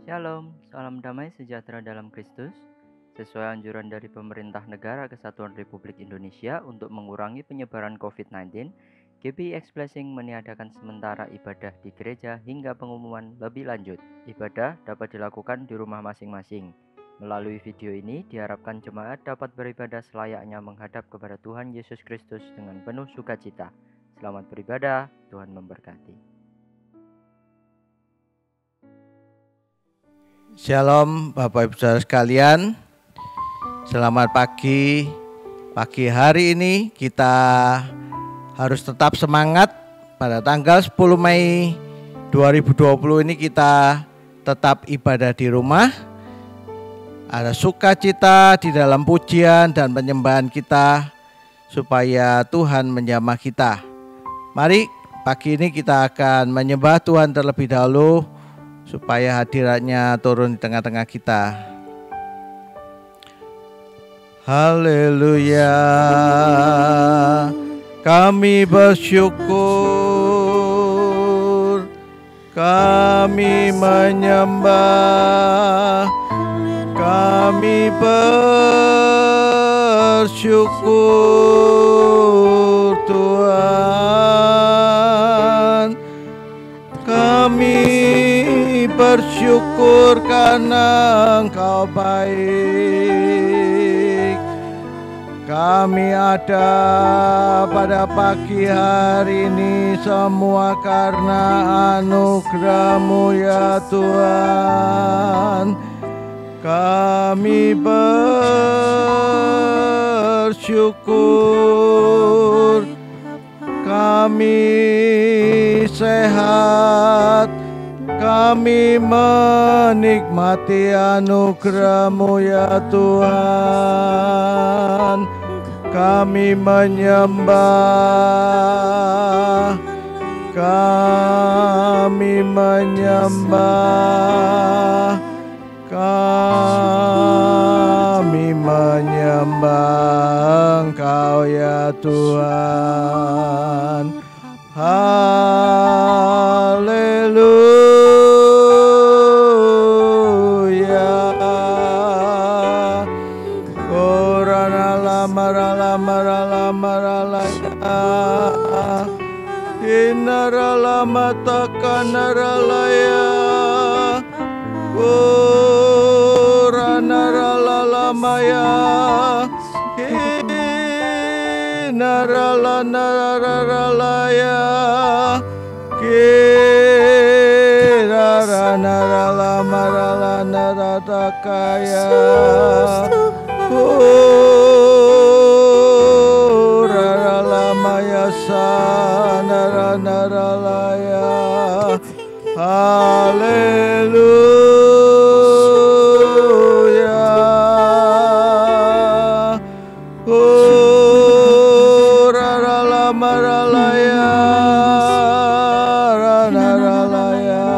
Shalom, salam damai sejahtera dalam Kristus. Sesuai anjuran dari Pemerintah Negara Kesatuan Republik Indonesia untuk mengurangi penyebaran COVID-19, GBI X Blessing meniadakan sementara ibadah di gereja hingga pengumuman lebih lanjut. Ibadah dapat dilakukan di rumah masing-masing. Melalui video ini diharapkan jemaat dapat beribadah selayaknya menghadap kepada Tuhan Yesus Kristus dengan penuh sukacita. Selamat beribadah, Tuhan memberkati. Shalom Bapak Ibu Saudara sekalian. Selamat pagi. Pagi hari ini kita harus tetap semangat. Pada tanggal 10 Mei 2020 ini kita tetap ibadah di rumah. Ada sukacita di dalam pujian dan penyembahan kita supaya Tuhan menjamah kita. Mari pagi ini kita akan menyembah Tuhan terlebih dahulu supaya hadiratnya turun di tengah-tengah kita. Haleluya, kami bersyukur, kami menyembah, kami bersyukur Tuhan. Kami bersyukur karena Engkau baik. Kami ada pada pagi hari ini semua karena anugerah-Mu ya Tuhan. Kami bersyukur, kami sehat, kami menikmati anugerah-Mu ya Tuhan. Kami menyembah, kami menyembah, kami menyembah Engkau ya Tuhan. Haleluya. Orana marala marala marala ya. Inarala matakanarala ya. Orana rala maya. Narala narala ya, kirara narala marala narata kaya, rara maya sana narala ya. Haleluya. Maralaya, ranaralaya.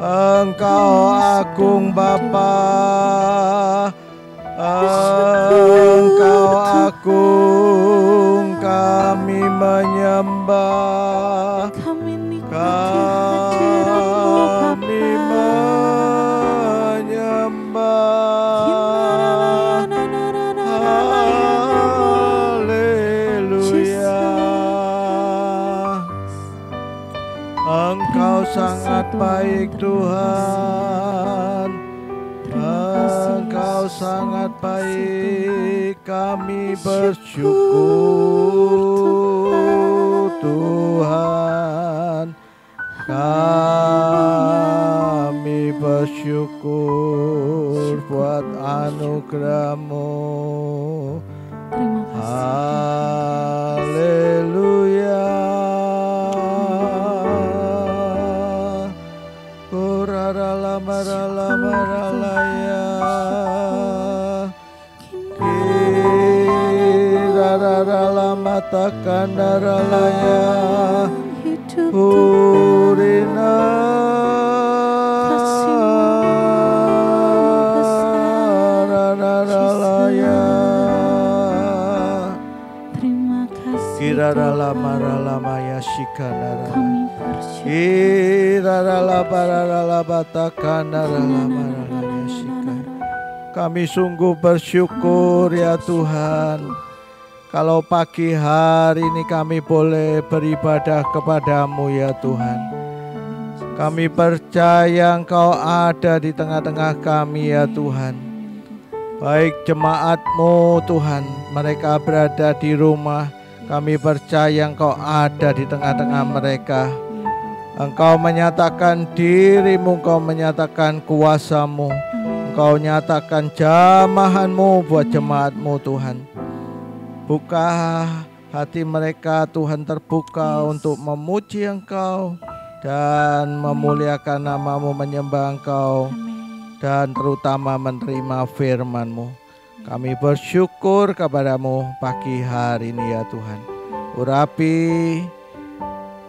Engkau agung Bapa, Engkau agung, kami menyembah, kami menyembah. Engkau sangat baik Tuhan, Engkau sangat baik, kami bersyukur Tuhan, kami bersyukur buat anugerah-Mu. Haleluya. Marala maralaya, kirara matakan naralaya, purina naralaya. Terima kasih kirara marala maya shikanara, kirara Kami sungguh bersyukur ya Tuhan, kalau pagi hari ini kami boleh beribadah kepadamu ya Tuhan. Kami percaya Engkau ada di tengah-tengah kami ya Tuhan. Baik jemaat-Mu Tuhan, mereka berada di rumah, kami percaya Engkau ada di tengah-tengah mereka. Engkau menyatakan diri-Mu, Engkau menyatakan kuasa-Mu, Engkau nyatakan jamahan-Mu buat jemaat-Mu Tuhan. Buka hati mereka Tuhan, terbuka untuk memuji Engkau dan memuliakan nama-Mu, menyembah Engkau, dan terutama menerima firman-Mu. Kami bersyukur kepadamu pagi hari ini ya Tuhan. Urapi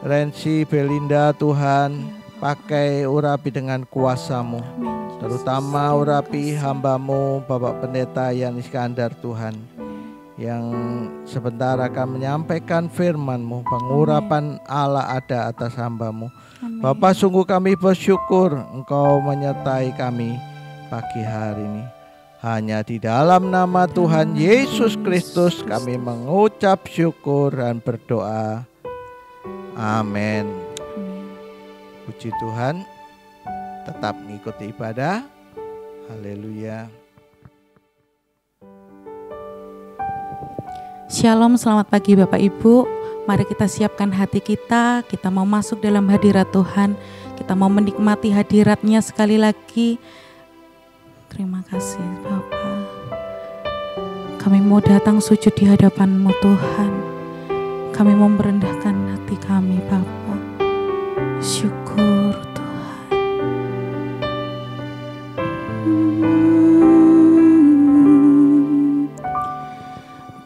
Rensi Belinda Tuhan, pakai urapi dengan kuasa-Mu, terutama urapi hamba-Mu Bapak Pendeta Yan Iskandar Tuhan, yang sebentar akan menyampaikan firman-Mu. Pengurapan Allah ada atas hamba-Mu. Bapa, sungguh kami bersyukur Engkau menyertai kami pagi hari ini. Hanya di dalam nama Tuhan Yesus Kristus kami mengucap syukur dan berdoa. Amin. Puji Tuhan. Tetap mengikuti ibadah. Haleluya. Shalom, selamat pagi Bapak Ibu. Mari kita siapkan hati kita. Kita mau masuk dalam hadirat Tuhan. Kita mau menikmati hadirat-Nya sekali lagi. Terima kasih Bapak. Kami mau datang sujud di hadapan-Mu Tuhan. Kami mau merendahkan hati kami Bapak. Syukur Tuhan.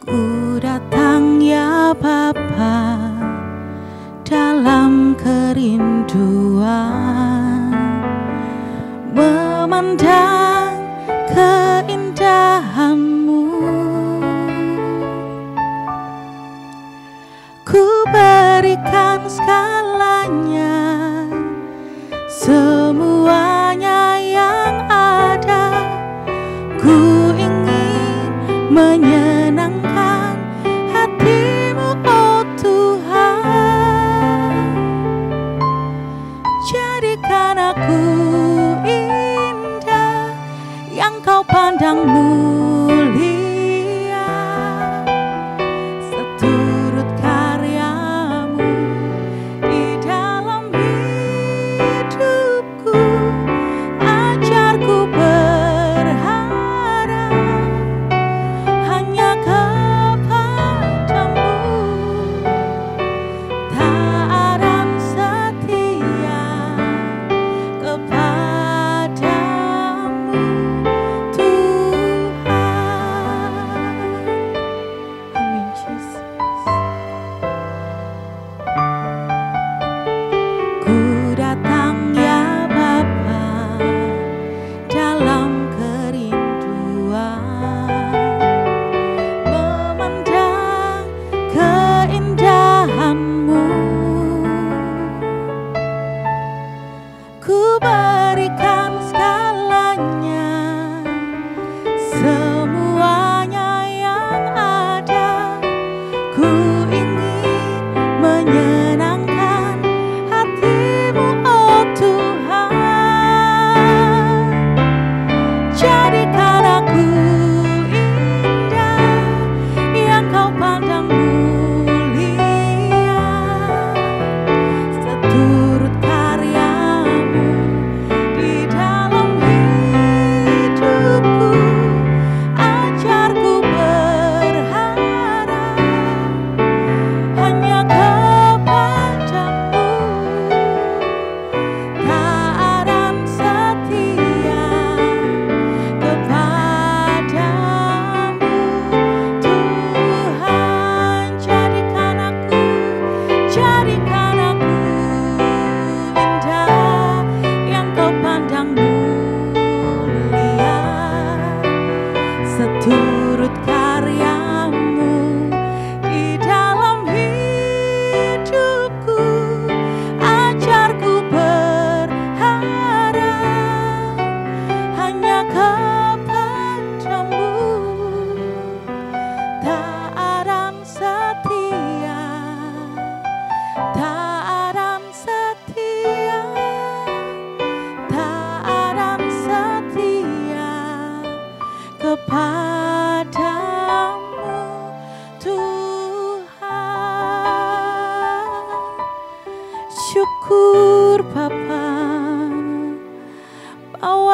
Ku datang ya Bapa dalam kerinduan, memandang keindahan-Mu. Ku berikan segalanya, semuanya yang ada. Ku ingin menyenangkan hati-Mu, oh Tuhan. Jadikan aku indah yang Kau pandang mulia, seturut karya-Mu di dalam hidupku. Ajarku berharap hanya kepadamu, taat dan setia kepadamu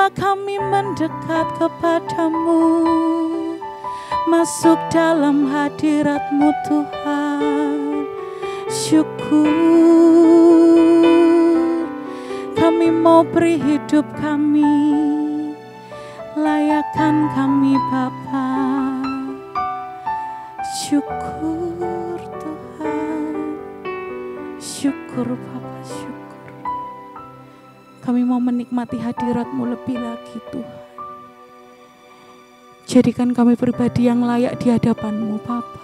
Bawa kami mendekat kepadamu, masuk dalam hadirat-Mu Tuhan. Syukur, kami mau beri hidup kami, layakkan kami Bapa. Syukur Tuhan, syukur Bapa, syukur. Kami mau menikmati hadirat-Mu lebih lagi Tuhan. Jadikan kami pribadi yang layak di hadapan-Mu Bapa.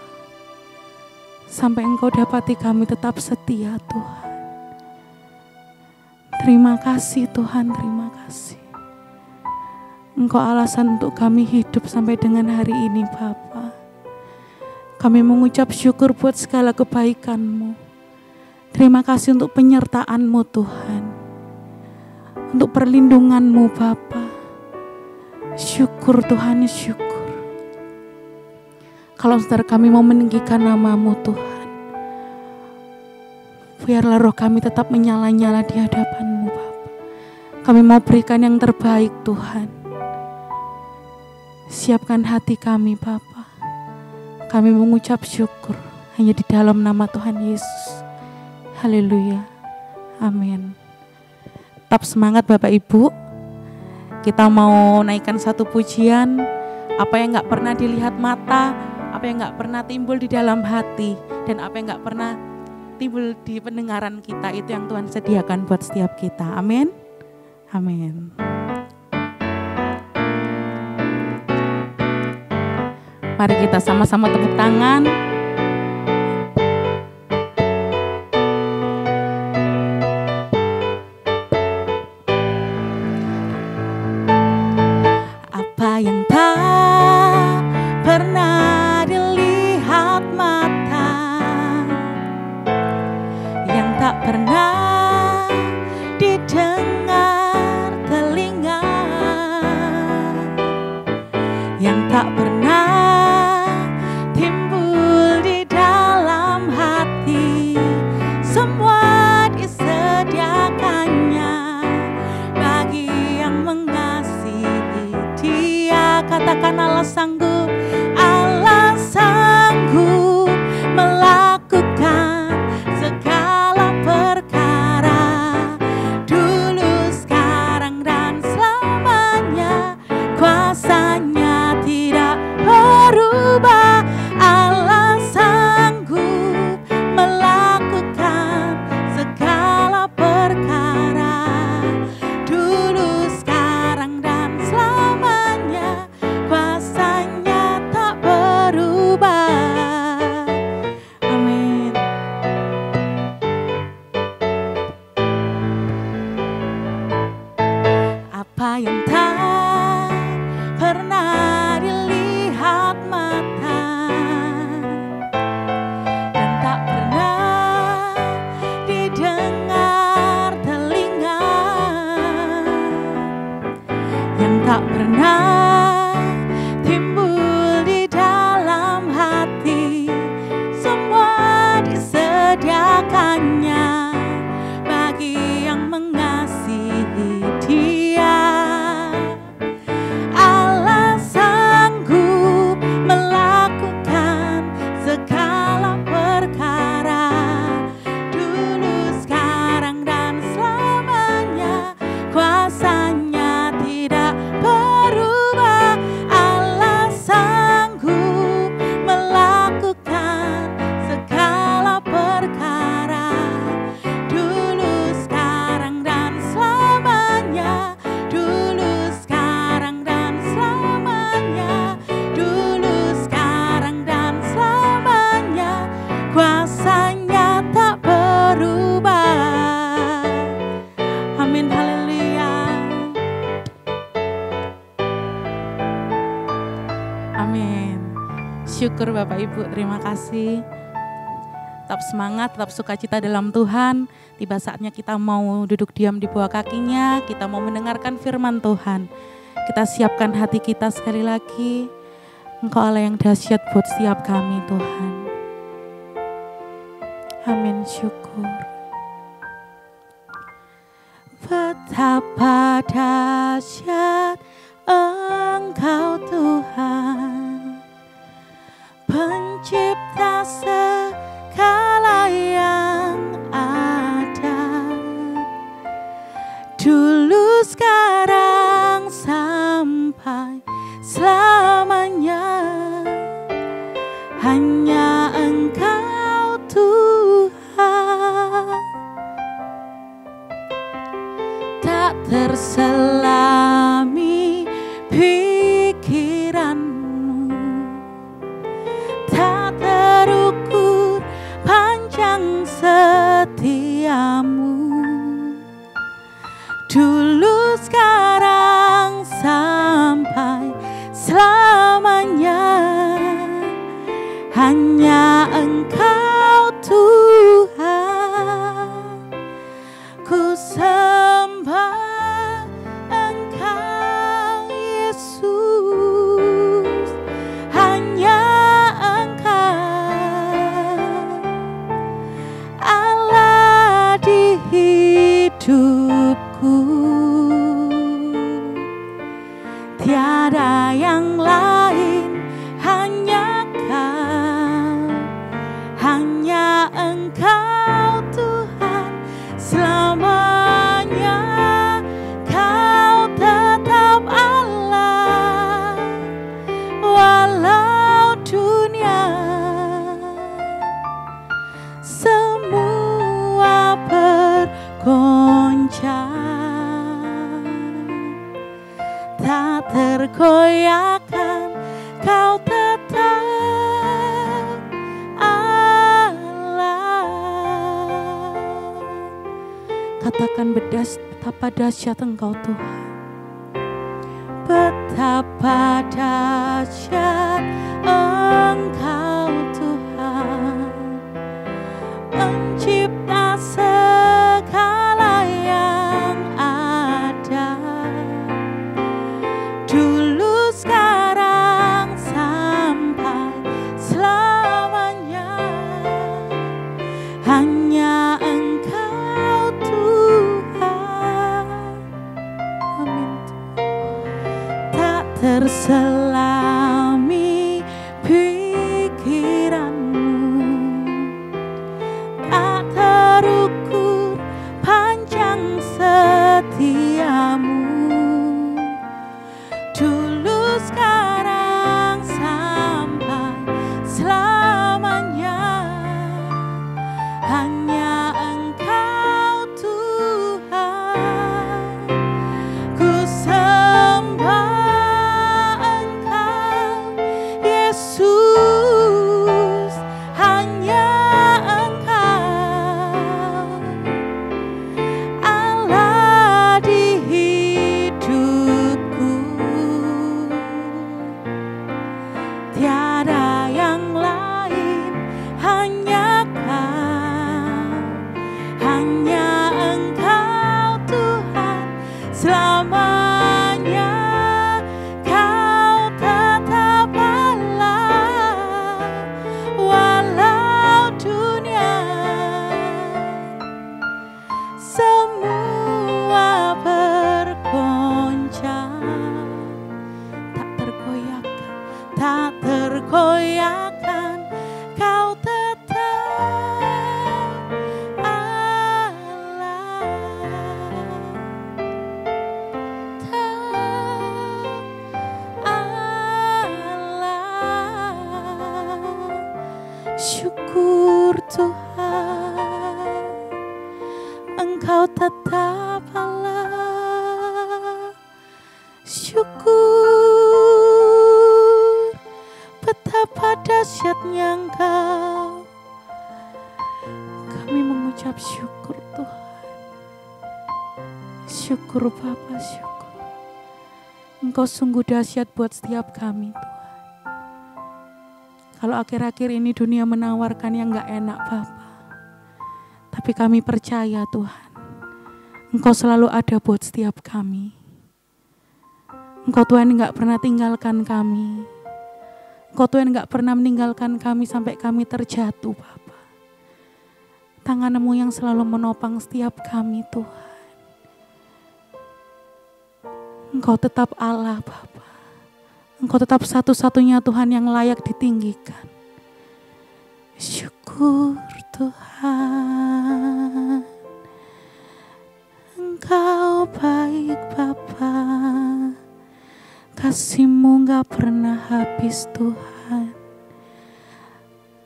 Sampai Engkau dapati kami tetap setia Tuhan. Terima kasih Tuhan, terima kasih. Engkau alasan untuk kami hidup sampai dengan hari ini Bapa. Kami mengucap syukur buat segala kebaikan-Mu. Terima kasih untuk penyertaan-Mu Tuhan. Untuk perlindungan-Mu Bapa. Syukur Tuhan, syukur. Kalau saudara kami mau meninggikan nama-Mu Tuhan, biarlah roh kami tetap menyala-nyala di hadapan-Mu Bapa. Kami mau berikan yang terbaik Tuhan. Siapkan hati kami Bapa. Kami mengucap syukur hanya di dalam nama Tuhan Yesus. Haleluya. Amin. Tetap semangat Bapak Ibu. Kita mau naikkan satu pujian. Apa yang gak pernah dilihat mata, apa yang gak pernah timbul di dalam hati, dan apa yang gak pernah timbul di pendengaran kita, itu yang Tuhan sediakan buat setiap kita. Amin. Amin. Mari kita sama-sama tepuk tangan. Apa yang tak pernah dilihat mata, yang tak pernah didengar telinga, yang tak pernah katakan Allah sanggup melakukan segala perkara, dulu, sekarang, dan selamanya. Kuasanya tidak berubah. Allah sanggup melakukan segala perkara, dulu, sekarang, dan selamanya. Kuasanya tak berubah. Amin. Apa yang tak pernah dilihat mata, dan tak pernah didengar telinga, yang tak pernah timbul di dalam hati, semua disediakannya bagi yang mengasihi Dia. Allah sanggup melakukan segala perkara, dulu, sekarang, dan selamanya. Kuasanya tidak berubah. Allah sanggup melakukan segala perkara, dulu, sekarang, dan selamanya. Dulu, sekarang, dan selamanya. Dulu, sekarang, dan selamanya. Kuasanya tak berubah. Amin, haleluya. Amin. Syukur Bapak Ibu, terima kasih. Tetap semangat, tetap sukacita dalam Tuhan. Tiba saatnya kita mau duduk diam di bawah kakinya, kita mau mendengarkan firman Tuhan. Kita siapkan hati kita sekali lagi. Engkau Allah yang dahsyat buat setiap kami Tuhan. Amin, syukur. Betapa dahsyat Engkau Tuhan, pencipta segala yang ada, dulu sekarang sampai selamanya. Hanya Engkau Tuhan, tak terselami pikiranmu, tak terukur panjang setiamu, dulu sekarang sampai selamanya. Hanya Engkau Tuhan, ku sembah Engkau Yesus. Hanya Engkau Allah di hidupku, tiada yang lain, hanya Kau, hanya Engkau Tuhan selamanya. Kau tetap Allah walau dunia semua bergoncang, tak tergoyahkan. Kau tetap Allah. Katakan betapa dahsyat Engkau Tuhan, betapa dahsyat Engkau Tuhan, pencipta segala yang ada, dulu sekarang sampai selamanya. Hanya Engkau Tuhan, amin. Tak terselami pikiranmu, tak terukur panjang setiamu, dulu sekarang sampai selamanya. Hanya Engkau Tuhan, ku sembah Engkau Yesus. Hanya Engkau Allah di hidupku, tiada yang lain, hanya Kau, hanya Engkau Tuhan selamanya. Kau tetap Allah walau dunia semua bergoncang, tak tergoyahkan, tak tergoyahkan. Kau tetap Allah, tetap Allah. Syukur Tuhan, Engkau tetap Allah. Syukur, betapa dahsyatnya Engkau. Kami mengucap syukur Tuhan. Syukur Bapa, syukur. Engkau sungguh dahsyat buat setiap kami Tuhan. Kalau akhir-akhir ini dunia menawarkan yang gak enak Bapa, tapi kami percaya Tuhan, Engkau selalu ada buat setiap kami. Engkau Tuhan gak pernah tinggalkan kami. Engkau Tuhan gak pernah meninggalkan kami sampai kami terjatuh Bapa. Tangan-Mu yang selalu menopang setiap kami Tuhan. Engkau tetap Allah Bapa. Engkau tetap satu-satunya Tuhan yang layak ditinggikan. Syukur Tuhan, Engkau baik Bapa. Kasih-Mu gak pernah habis Tuhan.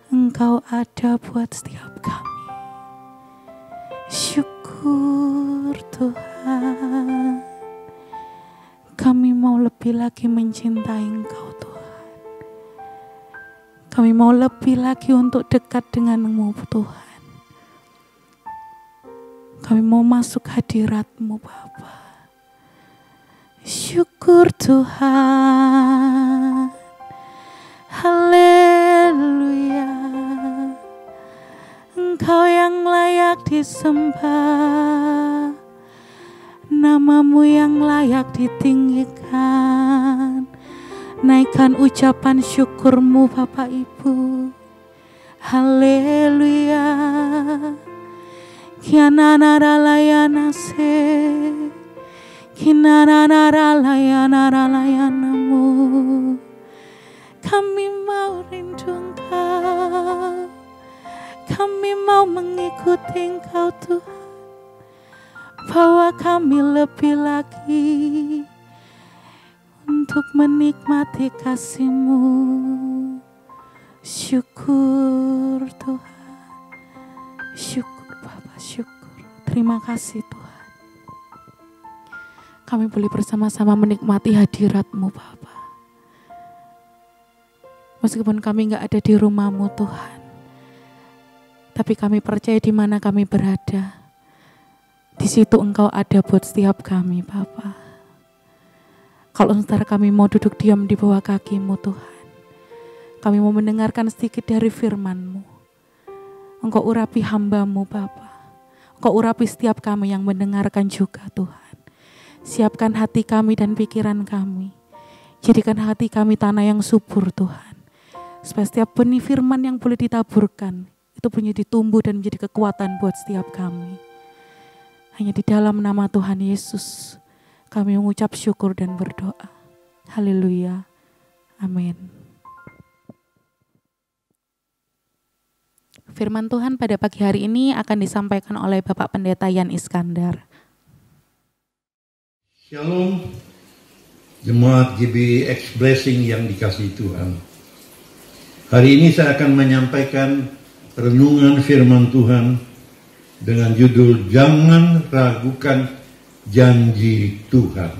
Engkau ada buat setiap kami. Syukur Tuhan. Kami mau lebih lagi mencintai Engkau Tuhan. Kami mau lebih lagi untuk dekat dengan-Mu Tuhan. Kami mau masuk hadirat-Mu Bapa. Syukur Tuhan. Haleluya. Engkau yang layak disembah. Nama-Mu yang layak ditinggikan. Naikkan ucapan syukur-Mu Bapak Ibu. Haleluya. Kiananara layana se. Kinananara layana-Mu. Kami mau rindu Engkau. Kami mau mengikuti Engkau Tuhan. Bawa kami lebih lagi untuk menikmati kasih-Mu. Syukur Tuhan. Syukur Bapa, syukur. Terima kasih Tuhan. Kami boleh bersama-sama menikmati hadirat-Mu Bapa. Meskipun kami gak ada di rumah-Mu Tuhan, tapi kami percaya di mana kami berada, di situ Engkau ada buat setiap kami Bapa. Kalau sebentar kami mau duduk diam di bawah kaki-Mu Tuhan, kami mau mendengarkan sedikit dari firman-Mu. Engkau urapi hamba-Mu Bapa. Engkau urapi setiap kami yang mendengarkan juga Tuhan. Siapkan hati kami dan pikiran kami. Jadikan hati kami tanah yang subur Tuhan. Supaya setiap benih firman yang boleh ditaburkan, itu punya ditumbuh dan menjadi kekuatan buat setiap kami. Hanya di dalam nama Tuhan Yesus kami mengucap syukur dan berdoa. Haleluya. Amin. Firman Tuhan pada pagi hari ini akan disampaikan oleh Bapak Pendeta Yan Iskandar. Shalom, jemaat GBX Blessing yang dikasihi Tuhan. Hari ini saya akan menyampaikan renungan firman Tuhan dengan judul Jangan Ragukan Janji Tuhan.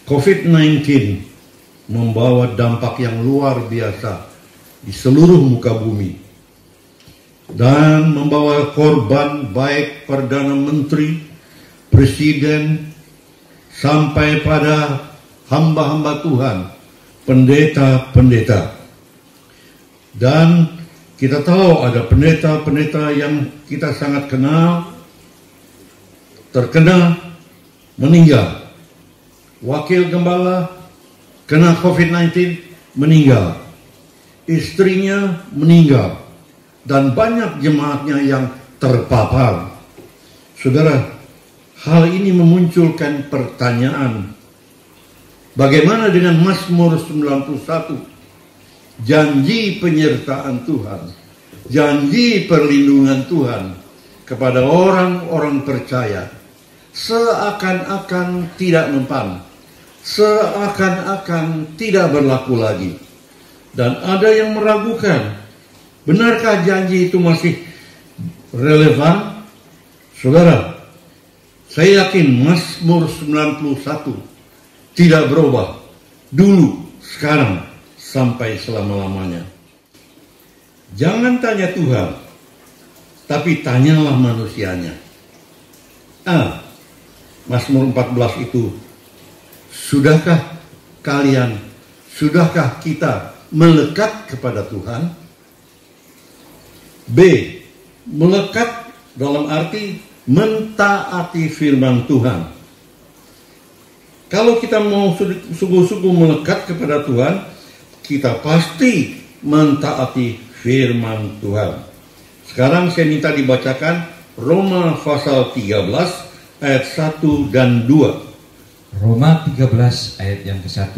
COVID-19 membawa dampak yang luar biasa di seluruh muka bumi dan membawa korban baik Perdana Menteri, Presiden, sampai pada hamba-hamba Tuhan, pendeta-pendeta. Dan kita tahu ada pendeta-pendeta yang kita sangat kenal, terkena meninggal. Wakil gembala kena COVID-19 meninggal. Istrinya meninggal. Dan banyak jemaatnya yang terpapar. Saudara, hal ini memunculkan pertanyaan. Bagaimana dengan Mazmur 91? Janji penyertaan Tuhan, janji perlindungan Tuhan kepada orang-orang percaya seakan-akan tidak mempan, seakan-akan tidak berlaku lagi. Dan ada yang meragukan, benarkah janji itu masih relevan? Saudara, saya yakin Mazmur 91 tidak berubah dulu, sekarang, sampai selama-lamanya. Jangan tanya Tuhan, tapi tanyalah manusianya. Mazmur 14 itu, sudahkah kita melekat kepada Tuhan? B, melekat dalam arti mentaati firman Tuhan. Kalau kita mau sungguh-sungguh melekat kepada Tuhan, kita pasti mentaati firman Tuhan. Sekarang saya minta dibacakan Roma pasal 13 ayat 1 dan 2. Roma 13 ayat yang ke-1.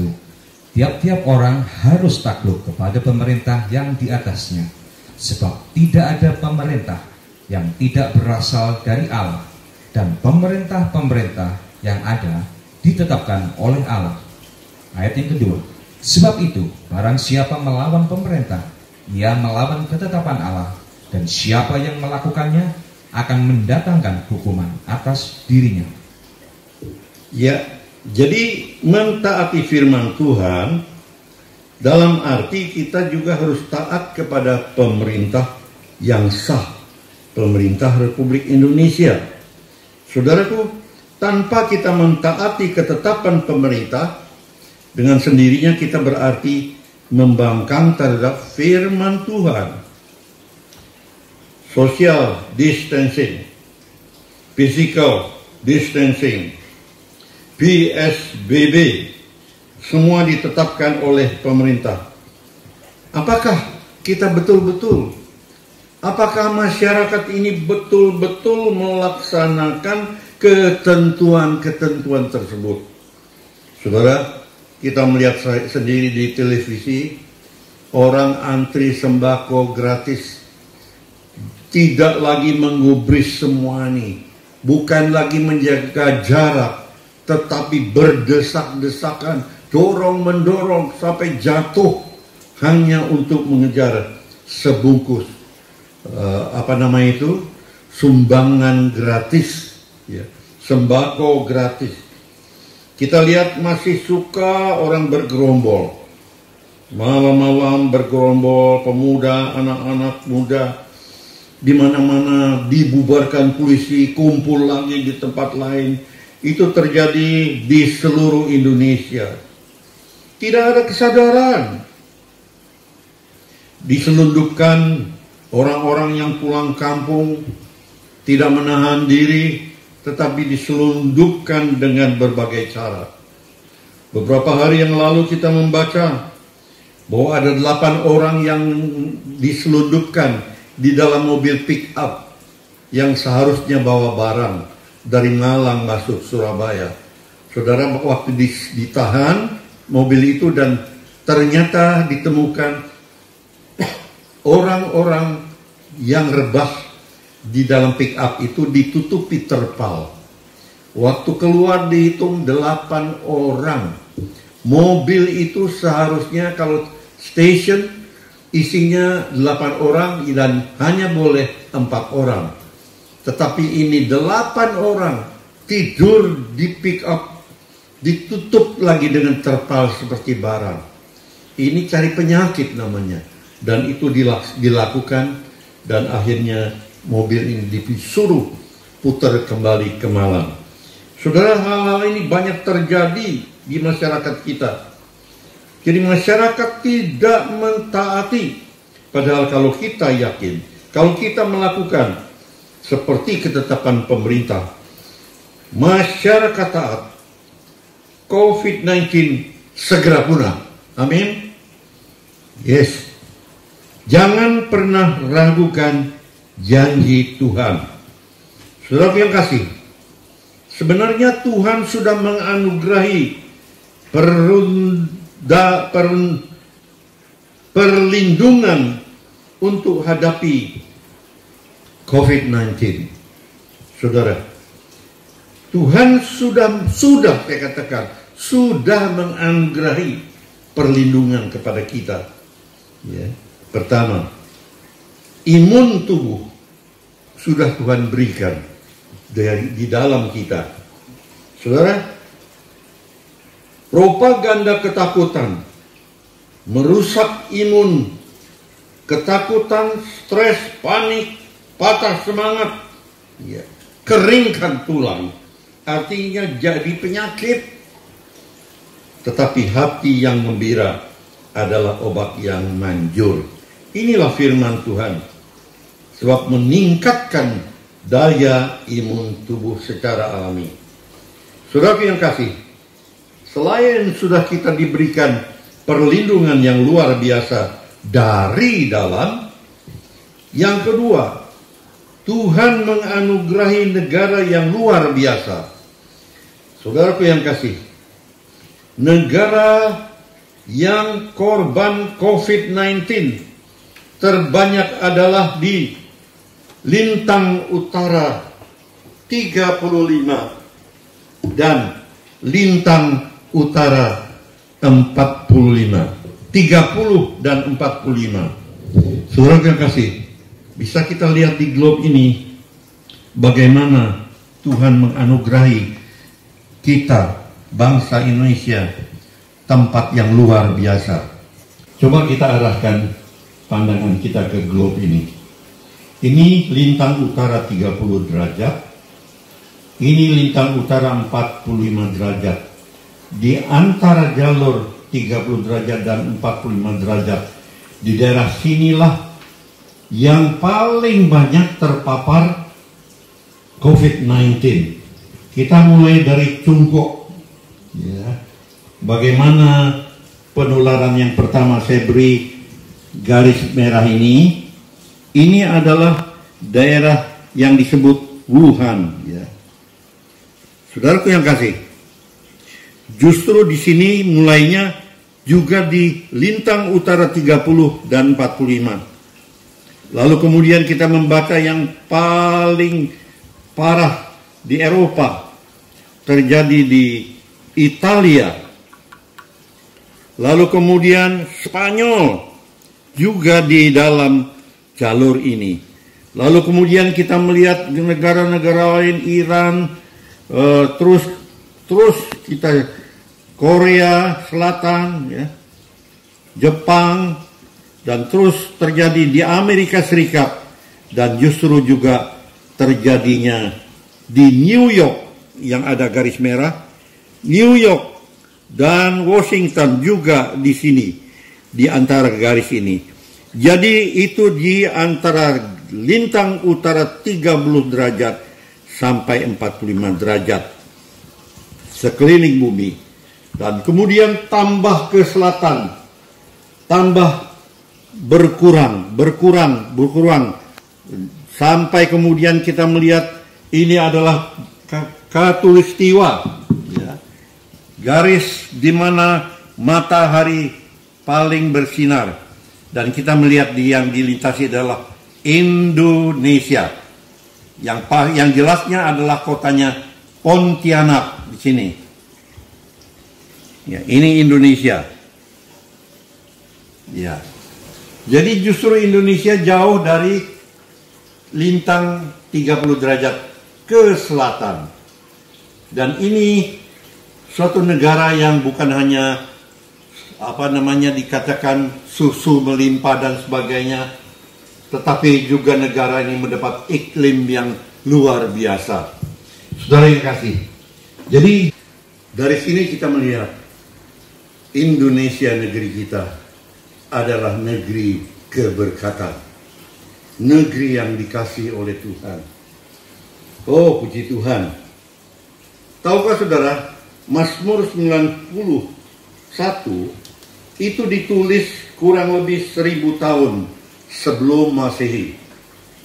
Tiap-tiap orang harus takluk kepada pemerintah yang di atasnya, sebab tidak ada pemerintah yang tidak berasal dari Allah, dan pemerintah-pemerintah yang ada ditetapkan oleh Allah. Ayat yang kedua. Sebab itu, barang siapa melawan pemerintah, ia melawan ketetapan Allah, dan siapa yang melakukannya akan mendatangkan hukuman atas dirinya. Ya, jadi mentaati firman Tuhan dalam arti kita juga harus taat kepada pemerintah yang sah, pemerintah Republik Indonesia. Saudaraku, tanpa kita mentaati ketetapan pemerintah, dengan sendirinya kita berarti membangkang terhadap firman Tuhan. Social distancing, physical distancing, PSBB, semua ditetapkan oleh pemerintah. Apakah kita betul-betul, apakah masyarakat ini betul-betul melaksanakan ketentuan-ketentuan tersebut? Saudara, kita melihat sendiri di televisi, orang antri sembako gratis, tidak lagi menggubris semua ini, bukan lagi menjaga jarak, tetapi berdesak-desakan, dorong-mendorong sampai jatuh hanya untuk mengejar sebungkus sumbangan gratis, ya, sembako gratis. Kita lihat masih suka orang bergerombol, malam-malam bergerombol, pemuda, anak-anak muda, di mana-mana dibubarkan polisi, kumpul lagi di tempat lain. Itu terjadi di seluruh Indonesia. Tidak ada kesadaran. Diselundupkan orang-orang yang pulang kampung, tidak menahan diri, tetapi diselundupkan dengan berbagai cara. Beberapa hari yang lalu kita membaca bahwa ada 8 orang yang diselundupkan di dalam mobil pick up yang seharusnya bawa barang dari Malang masuk Surabaya. Saudara, waktu ditahan mobil itu dan ternyata ditemukan orang-orang yang rebah di dalam pick up itu ditutupi terpal. Waktu keluar dihitung 8 orang. Mobil itu seharusnya kalau station isinya 8 orang dan hanya boleh 4 orang. Tetapi ini 8 orang tidur di pick up, ditutup lagi dengan terpal seperti barang. Ini cari penyakit namanya. Dan itu dilakukan dan akhirnya mobil ini disuruh putar kembali ke Malang. Saudara, hal-hal ini banyak terjadi di masyarakat kita. Jadi masyarakat tidak mentaati. Padahal kalau kita yakin, kalau kita melakukan seperti ketetapan pemerintah, masyarakat taat, COVID-19 segera punah. Amin. Yes. Jangan pernah ragukan janji Tuhan. Saudara yang kasih, sebenarnya Tuhan sudah menganugerahi perlindungan untuk hadapi COVID-19. Saudara, Tuhan sudah saya katakan, sudah menganugerahi perlindungan kepada kita. Ya. Pertama, imun tubuh sudah Tuhan berikan di dalam kita. Saudara, propaganda ketakutan merusak imun, ketakutan, stres, panik, patah semangat, ya, keringkan tulang, artinya jadi penyakit. Tetapi hati yang gembira adalah obat yang manjur. Inilah firman Tuhan. Sebab meningkatkan daya imun tubuh secara alami. Saudara yang kasih, selain sudah kita diberikan perlindungan yang luar biasa dari dalam, yang kedua, Tuhan menganugerahi negara yang luar biasa. Saudaraku yang kasih, negara yang korban COVID-19 terbanyak adalah di Lintang Utara 35 dan Lintang Utara 45. 30 dan 45. Saudara yang kasih, bisa kita lihat di globe ini bagaimana Tuhan menganugerahi kita, bangsa Indonesia, tempat yang luar biasa. Coba kita arahkan pandangan kita ke globe ini. Ini lintang utara 30 derajat. Ini lintang utara 45 derajat. Di antara jalur 30 derajat dan 45 derajat, di daerah sinilah yang paling banyak terpapar COVID-19. Kita mulai dari Cungkok. Ya. Bagaimana penularan yang pertama, saya beri garis merah ini. Ini adalah daerah yang disebut Wuhan. Ya. Saudaraku yang kasih, justru di sini mulainya juga di Lintang Utara 30 dan 45. Lalu kemudian kita membaca yang paling parah di Eropa, terjadi di Italia. Lalu kemudian Spanyol juga di dalam jalur ini. Lalu kemudian kita melihat di negara-negara lain, Iran, terus kita Korea Selatan, ya, Jepang, dan terus terjadi di Amerika Serikat, dan justru juga terjadinya di New York yang ada garis merah, New York dan Washington juga di sini, di antara garis ini. Jadi itu di antara lintang utara 30 derajat sampai 45 derajat sekeliling bumi. Dan kemudian tambah ke selatan, tambah berkurang, sampai kemudian kita melihat ini adalah khatulistiwa, ya. Garis di mana matahari paling bersinar, dan kita melihat yang dilintasi adalah Indonesia. Yang jelasnya adalah kotanya Pontianak di sini. Ya, ini Indonesia. Ya. Jadi justru Indonesia jauh dari lintang 30 derajat ke selatan. Dan ini suatu negara yang bukan hanya dikatakan susu melimpah dan sebagainya, tetapi juga negara ini mendapat iklim yang luar biasa. Saudara yang kasih. Jadi dari sini kita melihat Indonesia, negeri kita, adalah negeri keberkatan, negeri yang dikasihi oleh Tuhan. Oh, puji Tuhan. Tahukah saudara, Mazmur 91 itu ditulis kurang lebih 1000 tahun sebelum Masehi,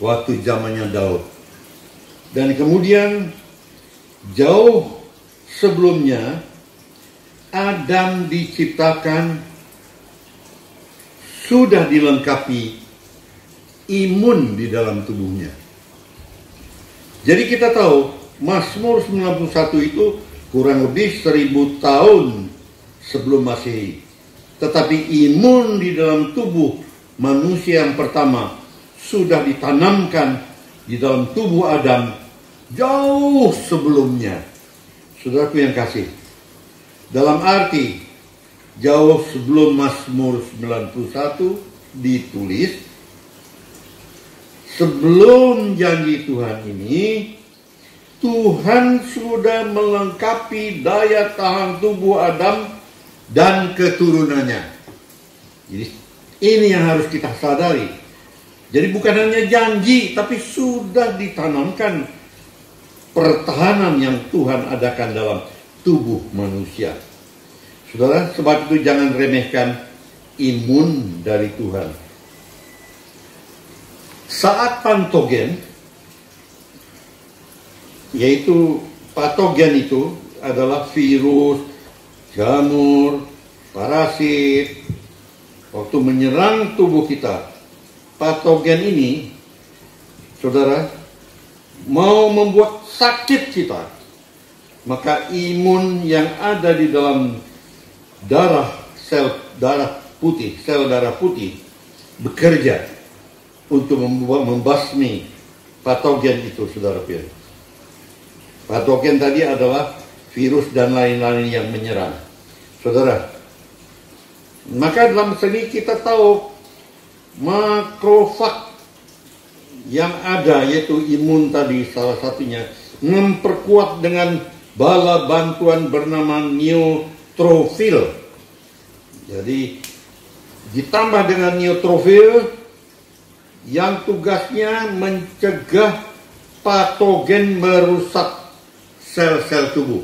waktu zamannya Daud. Dan kemudian jauh sebelumnya Adam diciptakan, sudah dilengkapi imun di dalam tubuhnya. Jadi kita tahu Mazmur 91 itu kurang lebih 1000 tahun sebelum Masehi. Tetapi imun di dalam tubuh manusia yang pertama sudah ditanamkan di dalam tubuh Adam jauh sebelumnya. Saudaraku yang kasih, dalam arti jauh sebelum Mazmur 91 ditulis, sebelum janji Tuhan ini, Tuhan sudah melengkapi daya tahan tubuh Adam dan keturunannya. Jadi ini yang harus kita sadari. Jadi bukan hanya janji, tapi sudah ditanamkan pertahanan yang Tuhan adakan dalam tubuh manusia. Saudara, sebab itu jangan remehkan imun dari Tuhan. Saat patogen, yaitu patogen itu adalah virus, jamur, parasit. Waktu menyerang tubuh kita, patogen ini, saudara, mau membuat sakit kita, maka imun yang ada di dalam darah, sel darah putih bekerja untuk membasmi patogen itu, saudara pilih. Patogen tadi adalah virus dan lain-lain yang menyerang, saudara. Maka dalam seni kita tahu makrofag yang ada, yaitu imun tadi salah satunya, memperkuat dengan bala bantuan bernama neutrofil. Jadi ditambah dengan neutrofil yang tugasnya mencegah patogen merusak sel-sel tubuh.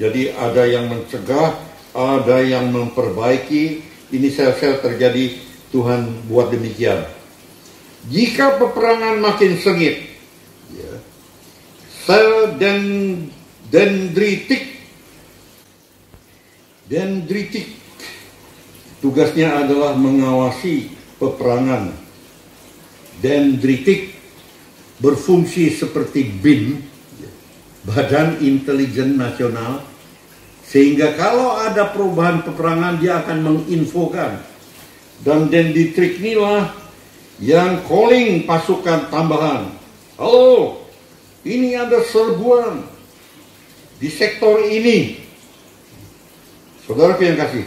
Jadi ada yang mencegah, ada yang memperbaiki. Ini sel-sel terjadi, Tuhan buat demikian. Jika peperangan makin sengit, ya, sel dendritik tugasnya adalah mengawasi peperangan. Dendritik berfungsi seperti BIN, Badan Intelijen Nasional, sehingga kalau ada perubahan peperangan dia akan menginfokan. Dan dendritik inilah yang calling pasukan tambahan. Halo, ini ada serbuan di sektor ini. Saudaraku yang kasih,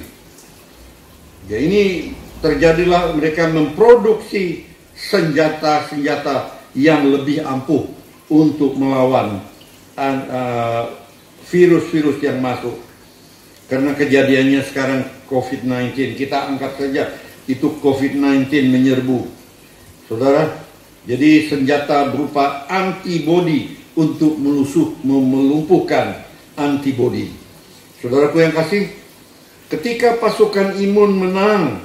ya ini terjadilah mereka memproduksi senjata-senjata yang lebih ampuh untuk melawan virus-virus yang masuk. Karena kejadiannya sekarang COVID-19, kita angkat saja itu COVID-19 menyerbu, saudara. Jadi senjata berupa antibodi untuk melumpuhkan antibodi. Saudaraku yang kasih, ketika pasukan imun menang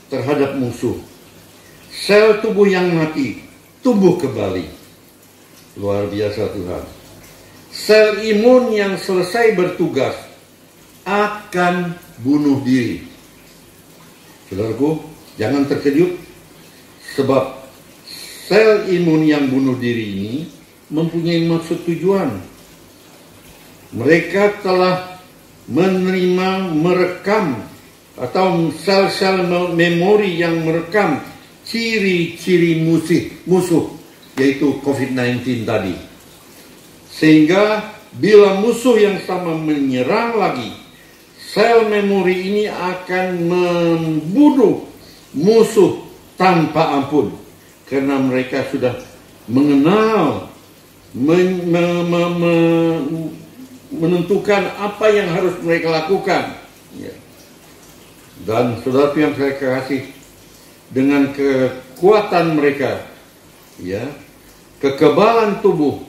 terhadap musuh, sel tubuh yang mati tumbuh kembali. Luar biasa Tuhan. Sel imun yang selesai bertugas akan bunuh diri. Saudaraku, jangan terkejut, sebab sel imun yang bunuh diri ini mempunyai maksud tujuan. Mereka telah merekam atau sel-sel memori yang merekam ciri-ciri musuh, yaitu COVID-19 tadi. Sehingga bila musuh yang sama menyerang lagi, sel memori ini akan membunuh musuh tanpa ampun. Karena mereka sudah mengenal, menentukan apa yang harus mereka lakukan. Ya. Dan saudara yang saya kasih, dengan kekuatan mereka, ya, kekebalan tubuh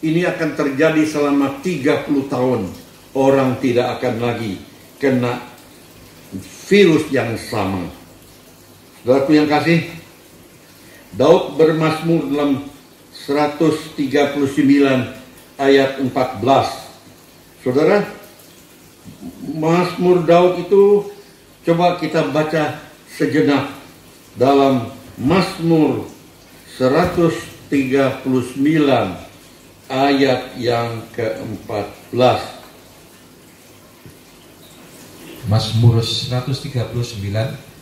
ini akan terjadi selama 30 tahun. Orang tidak akan lagi kena virus yang sama. Saudaraku yang kasih, Daud bermazmur dalam 139 ayat 14. Saudara, Mazmur Daud itu coba kita baca sejenak dalam Mazmur 139 ayat yang ke-14. Mazmur 139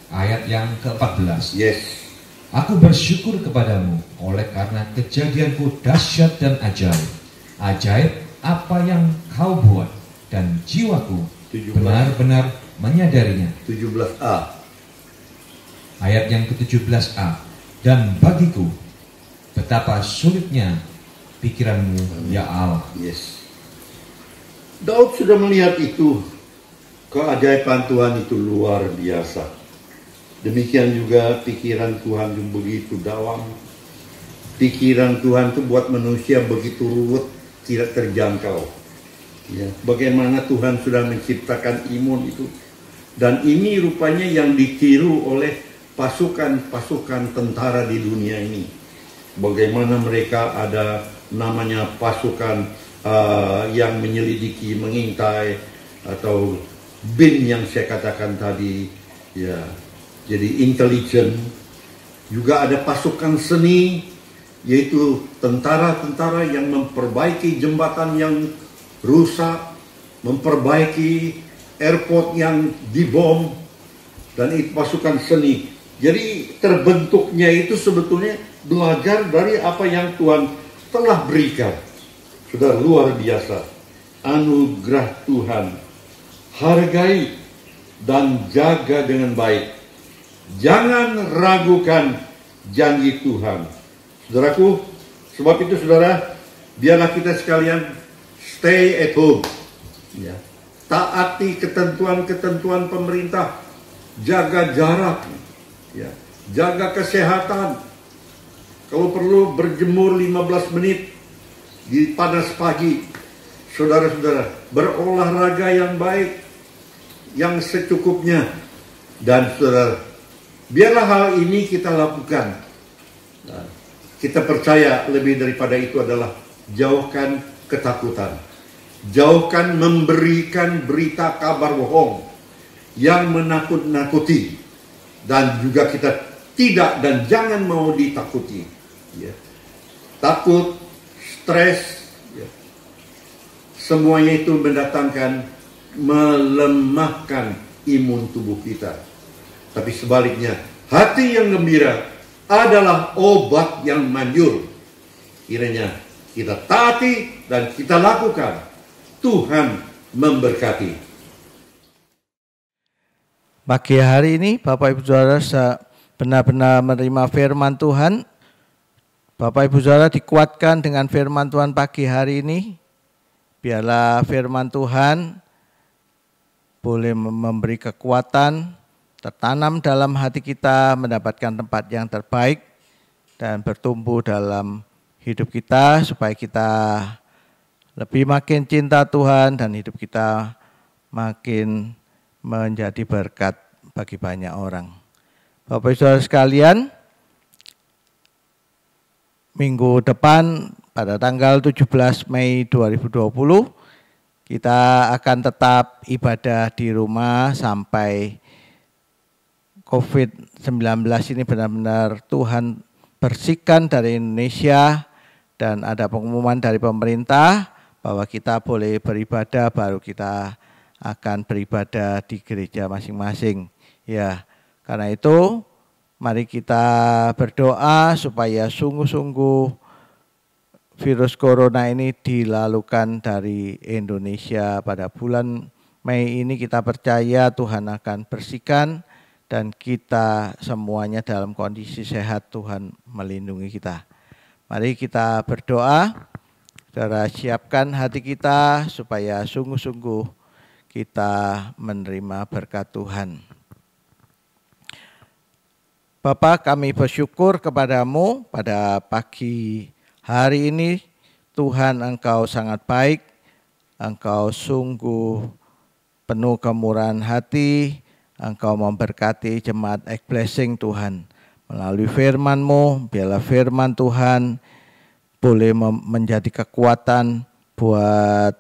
ayat yang ke-14. Yes. Aku bersyukur kepadamu oleh karena kejadianku dahsyat dan ajaib. Ajaib apa yang kau buat, dan jiwaku benar-benar menyadarinya. 17a. Ayat yang ke-17a. Dan bagiku betapa sulitnya pikiranmu, ya Allah. Yes. Daud sudah melihat itu. Keajaiban Tuhan itu luar biasa. Demikian juga pikiran Tuhan yang begitu dalam. Pikiran Tuhan itu buat manusia begitu ruwet, tidak terjangkau. Ya, bagaimana Tuhan sudah menciptakan imun itu. Dan ini rupanya yang ditiru oleh pasukan-pasukan tentara di dunia ini. Bagaimana mereka ada namanya pasukan yang menyelidiki, mengintai, atau BIN yang saya katakan tadi, ya. Jadi intelijen. Juga ada pasukan seni, yaitu tentara-tentara yang memperbaiki jembatan yang rusak, memperbaiki airport yang dibom, dan itu pasukan seni. Jadi terbentuknya itu sebetulnya belajar dari apa yang Tuhan telah berikan. Sudah luar biasa. Anugerah Tuhan. Hargai dan jaga dengan baik. Jangan ragukan janji Tuhan. Saudaraku, sebab itu saudara, biarlah kita sekalian stay at home. Ya. Taati ketentuan-ketentuan pemerintah. Jaga jarak. Ya. Jaga kesehatan. Kalau perlu berjemur 15 menit di panas pagi. Saudara-saudara, berolahraga yang baik, yang secukupnya. Dan saudara, biarlah hal ini kita lakukan. Nah, kita percaya lebih daripada itu adalah jauhkan ketakutan. Jauhkan memberikan berita kabar bohong yang menakut-nakuti. Dan juga kita tidak dan jangan mau ditakuti. Ya. Takut, stres, ya. Semuanya itu mendatangkan, melemahkan imun tubuh kita. Tapi sebaliknya, hati yang gembira adalah obat yang manjur. Kiranya kita taati dan kita lakukan. Tuhan memberkati. Pagi hari ini Bapak Ibu Saudara benar-benar menerima firman Tuhan. Bapak Ibu Saudara dikuatkan dengan firman Tuhan pagi hari ini. Biarlah firman Tuhan boleh memberi kekuatan, tertanam dalam hati kita, mendapatkan tempat yang terbaik dan bertumbuh dalam hidup kita supaya kita lebih makin cinta Tuhan dan hidup kita makin menjadi berkat bagi banyak orang. Bapak Ibu Saudara sekalian, minggu depan pada tanggal 17 Mei 2020 kita akan tetap ibadah di rumah sampai COVID-19 ini benar-benar Tuhan bersihkan dari Indonesia dan ada pengumuman dari pemerintah bahwa kita boleh beribadah, baru kita akan beribadah di gereja masing-masing. Ya, karena itu mari kita berdoa supaya sungguh-sungguh virus corona ini dilalukan dari Indonesia pada bulan Mei ini. Kita percaya Tuhan akan bersihkan dan kita semuanya dalam kondisi sehat, Tuhan melindungi kita. Mari kita berdoa, saudara, siapkan hati kita supaya sungguh-sungguh kita menerima berkat Tuhan. Bapa, kami bersyukur kepadamu pada pagi hari ini. Tuhan, Engkau sangat baik, Engkau sungguh penuh kemurahan hati, Engkau memberkati jemaat X-Blessing Tuhan. Melalui firman-Mu, biarlah firman Tuhan boleh menjadi kekuatan buat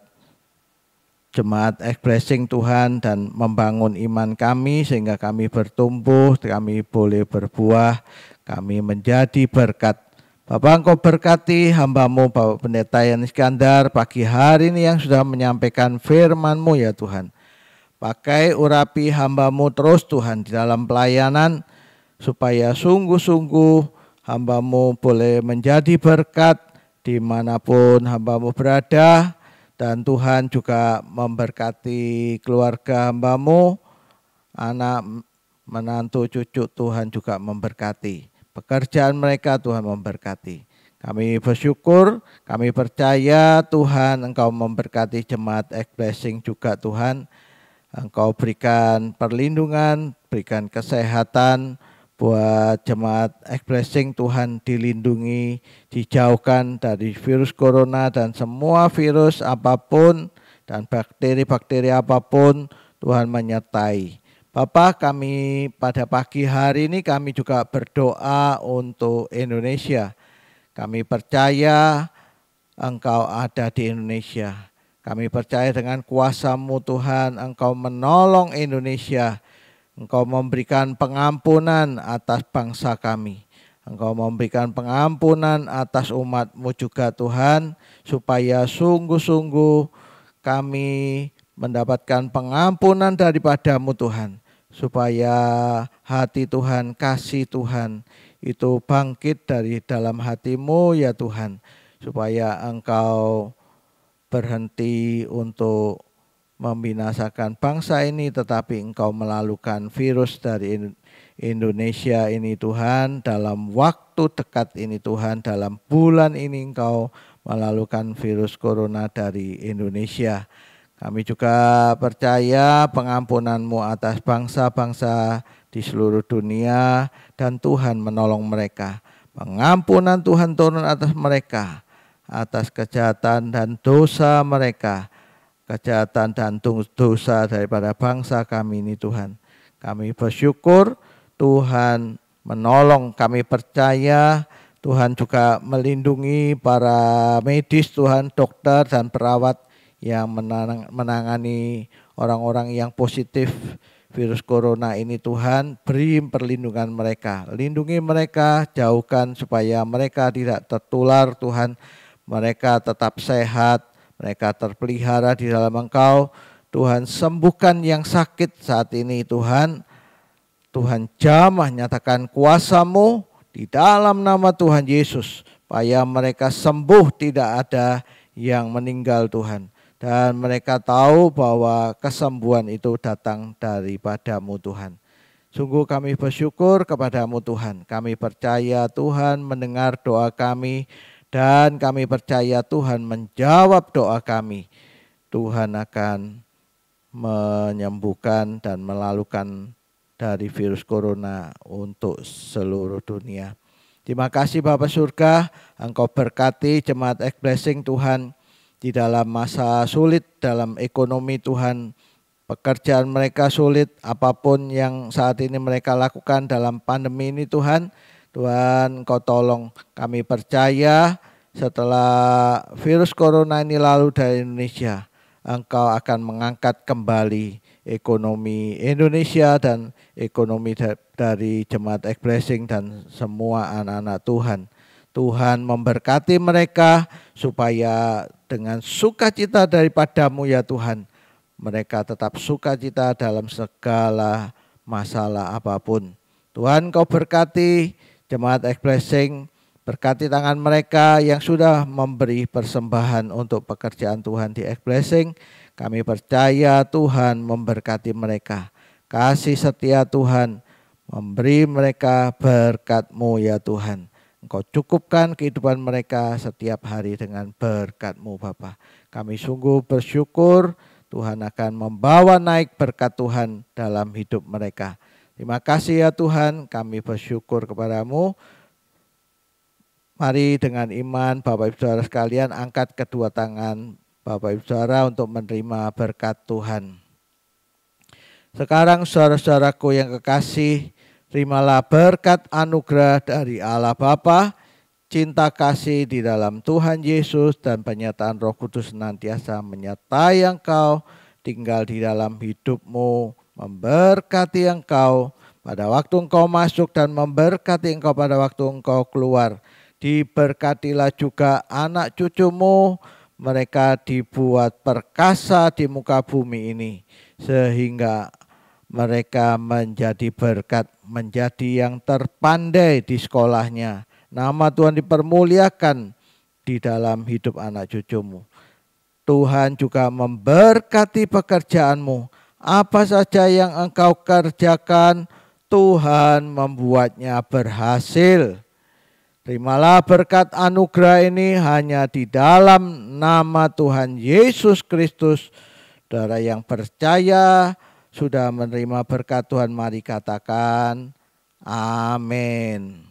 jemaat X-Blessing Tuhan dan membangun iman kami sehingga kami bertumbuh, kami boleh berbuah, kami menjadi berkat. Bapak, Engkau berkati hamba-Mu Bapak Pendeta Yan Iskandar pagi hari ini yang sudah menyampaikan firman-Mu ya Tuhan. Pakai urapi hamba-Mu terus Tuhan di dalam pelayanan supaya sungguh-sungguh hamba-Mu boleh menjadi berkat dimanapun hamba-Mu berada. Dan Tuhan juga memberkati keluarga hamba-Mu, anak, menantu, cucu Tuhan juga memberkati. Pekerjaan mereka Tuhan memberkati. Kami bersyukur, kami percaya Tuhan Engkau memberkati jemaat X-Blessing juga Tuhan. Engkau berikan perlindungan, berikan kesehatan buat jemaat X-Blessing Tuhan, dilindungi, dijauhkan dari virus corona dan semua virus apapun dan bakteri-bakteri apapun Tuhan menyertai. Bapak, kami pada pagi hari ini kami juga berdoa untuk Indonesia. Kami percaya Engkau ada di Indonesia. Kami percaya dengan kuasa-Mu Tuhan, Engkau menolong Indonesia. Engkau memberikan pengampunan atas bangsa kami. Engkau memberikan pengampunan atas umat-Mu juga Tuhan, supaya sungguh-sungguh kami mendapatkan pengampunan daripada-Mu Tuhan, supaya hati Tuhan, kasih Tuhan itu bangkit dari dalam hati-Mu ya Tuhan, supaya Engkau berhenti untuk membinasakan bangsa ini, tetapi Engkau melalukan virus dari Indonesia ini Tuhan, dalam waktu dekat ini Tuhan, dalam bulan ini Engkau melalukan virus corona dari Indonesia. Kami juga percaya pengampunan-Mu atas bangsa-bangsa di seluruh dunia, dan Tuhan menolong mereka. Pengampunan Tuhan turun atas mereka, atas kejahatan dan dosa mereka, kejahatan dan dosa daripada bangsa kami ini Tuhan. Kami bersyukur Tuhan menolong, kami percaya Tuhan juga melindungi para medis Tuhan, dokter dan perawat yang menangani orang-orang yang positif virus corona ini Tuhan. Beri perlindungan mereka, lindungi mereka, jauhkan supaya mereka tidak tertular Tuhan. Mereka tetap sehat, mereka terpelihara di dalam Engkau. Tuhan, sembuhkan yang sakit saat ini Tuhan. Tuhan, jamah nyatakan kuasa-Mu di dalam nama Tuhan Yesus, supaya mereka sembuh, tidak ada yang meninggal Tuhan. Dan mereka tahu bahwa kesembuhan itu datang daripada-Mu Tuhan. Sungguh kami bersyukur kepada-Mu Tuhan. Kami percaya Tuhan mendengar doa kami, dan kami percaya Tuhan menjawab doa kami. Tuhan akan menyembuhkan dan melalukan dari virus corona untuk seluruh dunia. Terima kasih Bapa Surga, Engkau berkati jemaat X-Blessing Tuhan di dalam masa sulit, dalam ekonomi Tuhan, pekerjaan mereka sulit, apapun yang saat ini mereka lakukan dalam pandemi ini Tuhan. Tuhan, Engkau tolong. Kami percaya setelah virus corona ini lalu dari Indonesia, Engkau akan mengangkat kembali ekonomi Indonesia dan ekonomi dari jemaat X-Blessing dan semua anak-anak Tuhan. Tuhan memberkati mereka supaya dengan sukacita daripada-Mu ya Tuhan, mereka tetap sukacita dalam segala masalah apapun. Tuhan, Kau berkati jemaat X-Blessing, berkati tangan mereka yang sudah memberi persembahan untuk pekerjaan Tuhan di X-Blessing. Kami percaya Tuhan memberkati mereka. Kasih setia Tuhan memberi mereka berkat-Mu ya Tuhan. Engkau cukupkan kehidupan mereka setiap hari dengan berkat-Mu Bapa. Kami sungguh bersyukur Tuhan akan membawa naik berkat Tuhan dalam hidup mereka. Terima kasih ya Tuhan, kami bersyukur kepada-Mu. Mari dengan iman Bapak Ibu Saudara sekalian, angkat kedua tangan Bapak Ibu Saudara untuk menerima berkat Tuhan. Sekarang saudara-saudaraku yang kekasih, terimalah berkat anugerah dari Allah Bapa, cinta kasih di dalam Tuhan Yesus, dan penyertaan Roh Kudus senantiasa menyertai engkau, tinggal di dalam hidupmu, memberkati engkau pada waktu engkau masuk dan memberkati engkau pada waktu engkau keluar. Diberkatilah juga anak cucumu, mereka dibuat perkasa di muka bumi ini, sehingga mereka menjadi berkat, menjadi yang terpandai di sekolahnya. Nama Tuhan dipermuliakan di dalam hidup anak cucumu. Tuhan juga memberkati pekerjaanmu. Apa saja yang engkau kerjakan, Tuhan membuatnya berhasil. Terimalah berkat anugerah ini hanya di dalam nama Tuhan Yesus Kristus. Saudara yang percaya sudah menerima berkat Tuhan, mari katakan amin.